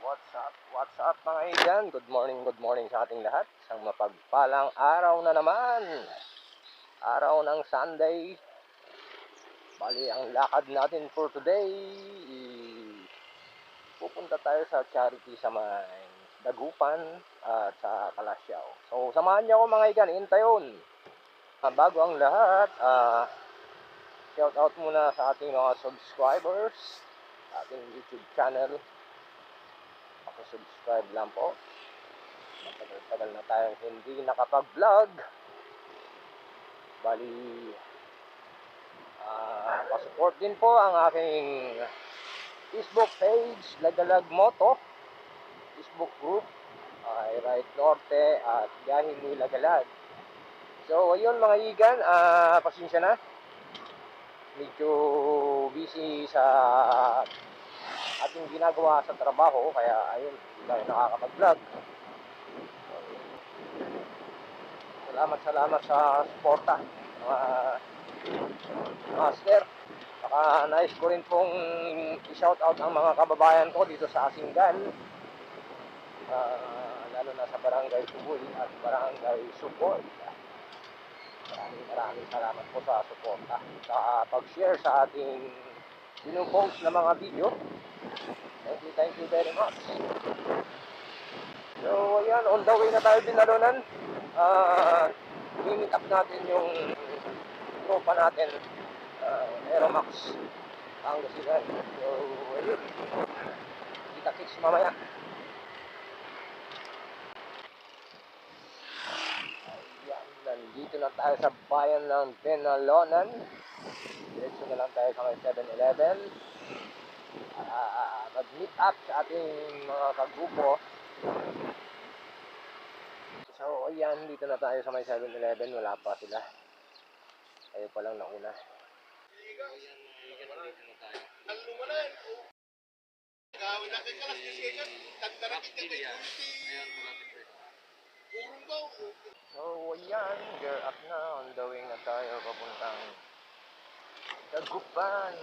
What's up mga igan? Good morning sa ating lahat. Isang mapagpalang araw na naman. Araw ng Sunday. Bali, ang lakad natin for today, pupunta tayo sa charity sa may Dagupan at sa Kalasyaw. So, samahan niyo ako mga igan, hintayon. Bago ang lahat, shout out muna sa ating mga subscribers, ating YouTube channel. Subscribe lang po. Matagal na tayong hindi nakapag-vlog. Bali, pasupport din po ang aking Facebook page, Lagalag Moto, Facebook group, Ride Norte at Gahin ni Lagalag. So, ayun mga igan, pasensya na. Medyo busy sa ating ginagawa sa trabaho, kaya ayun, hindi tayo nakakapag-vlog. Salamat sa suporta, master. Saka nais ko rin pong i-shoutout ang mga kababayan ko dito sa Asinggan, lalo na sa Barangay Tuboy at Barangay Support. Maraming salamat po sa suporta, sa pag-share sa ating pinupost na mga video. Thank you very much. So ayan, on the way na tayo Binalunan. I-meet up natin yung tropa natin, Aeromax Pangasinan. So ayun, kita-kits mamaya. Ayan, nandito na tayo sa bayan ng Binalunan. Diretso na lang tayo sa may 7-Eleven. Mag-meet up sa ating mga kagrupo. So ayan, dito na tayo sa may 7-Eleven. Wala pa sila, tayo pa lang nauna. So ayan, gear up na. On the way na tayo papuntang Dagupan.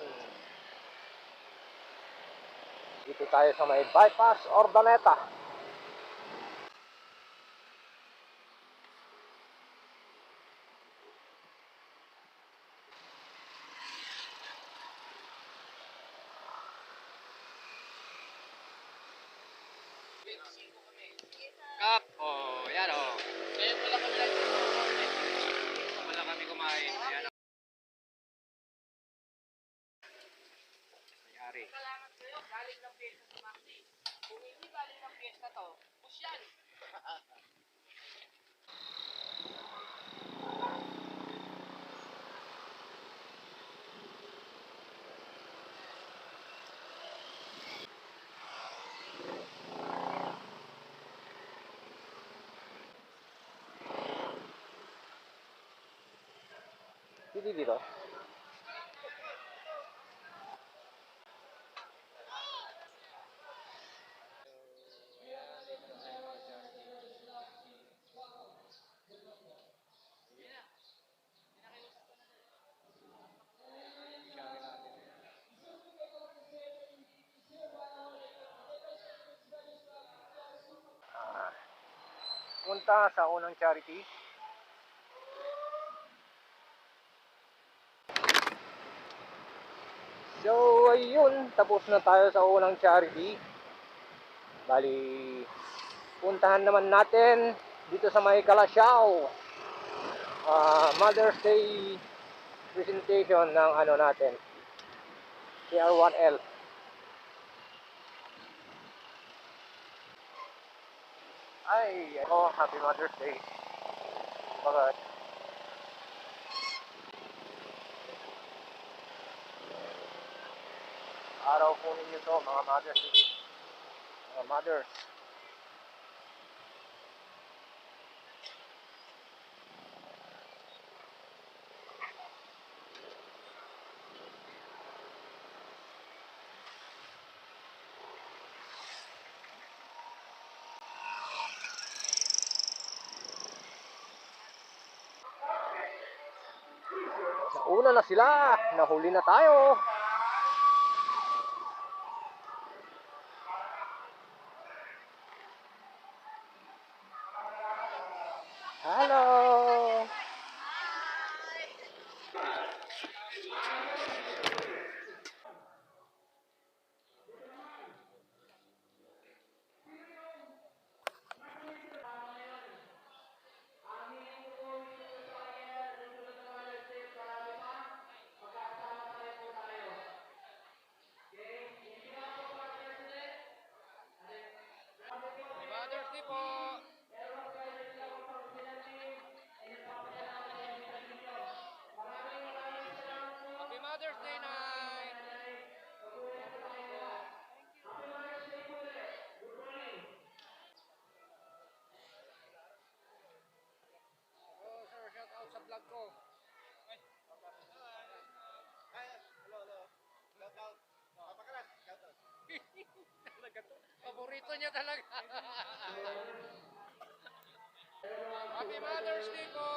Dito tayo sa may bypass Ordaneta. Kap, oh, yan oh. Wala kami kumain. Ayan oh. Mayari. Salamat kayo, galing ng piyesta sa Maxi. Kung hindi galing ng piyesta to, push yan. Dito. Punta sa unang charity. So ayun, tapos na tayo sa unang charity. Bali, puntahan naman natin dito sa may Kalasyaw, Mother's Day presentation ng ano natin, CR1L. Ay, Happy Mother's Day. Bagat. Araw po ninyo to, mga mothers. Mga mothers. Nauna na sila, nahuli na tayo. Hello! Mother's Day po. Happy Mother's Day, Nay. Oh, sir, shout out sa vlog ko. Talaga to. Paborito niya talaga. Happy Mother's Day po.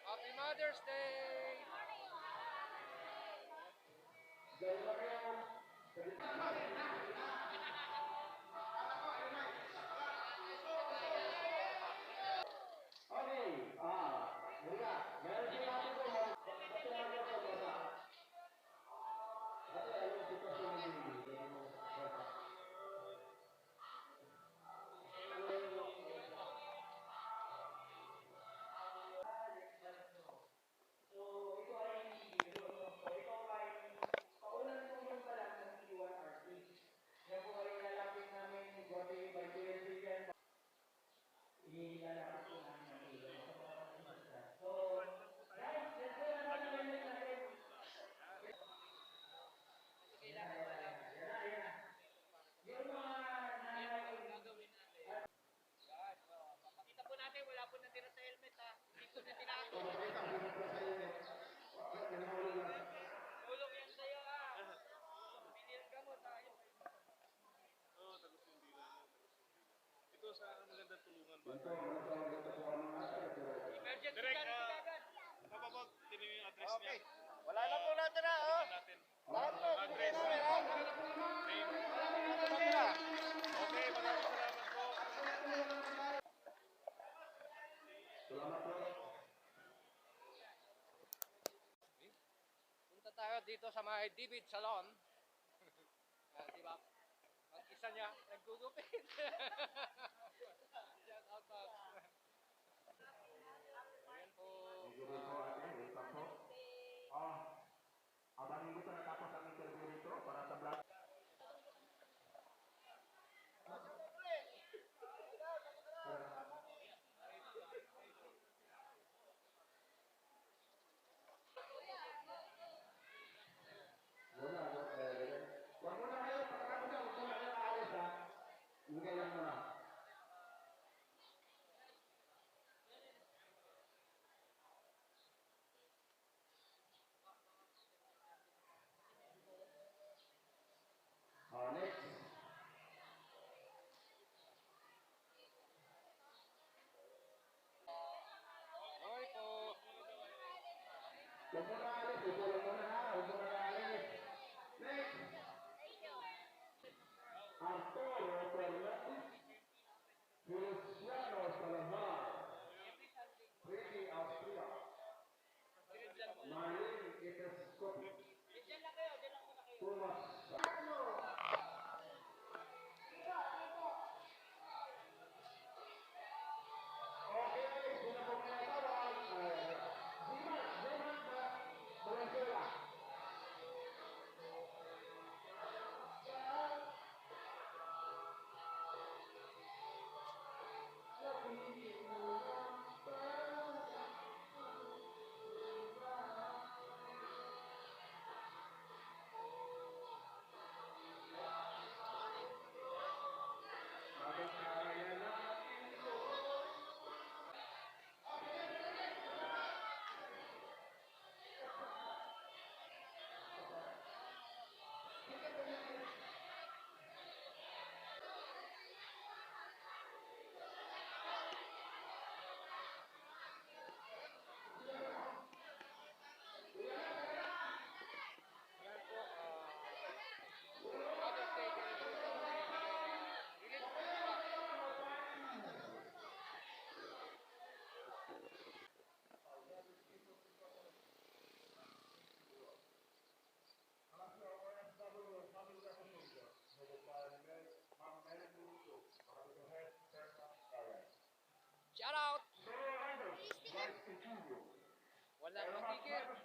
Happy Mother's Day. Pakita po natin, wala po natira sa helmet ha. Hindi po na tinato. Tulong yan sa'yo ha. Bili ng gamot ha. Emergency Direk, charity agad. kapapag tinin yung address niya. Wala na po natin na, oh. Natin. Lahat po, Address. namin, oh. Name. Natira. Okay, maraming salamat po. Punta tayo dito sa may David Salon. Di ba? Ang isa niya, naggugupit. Shout out po. Ayan po. Abang hindi pa natapos ang interview nito para sa vlog. Huwag muna kayo, pagkatapos na, huwag muna kayo aalis ha. Hingay lang muna. dami magkikir.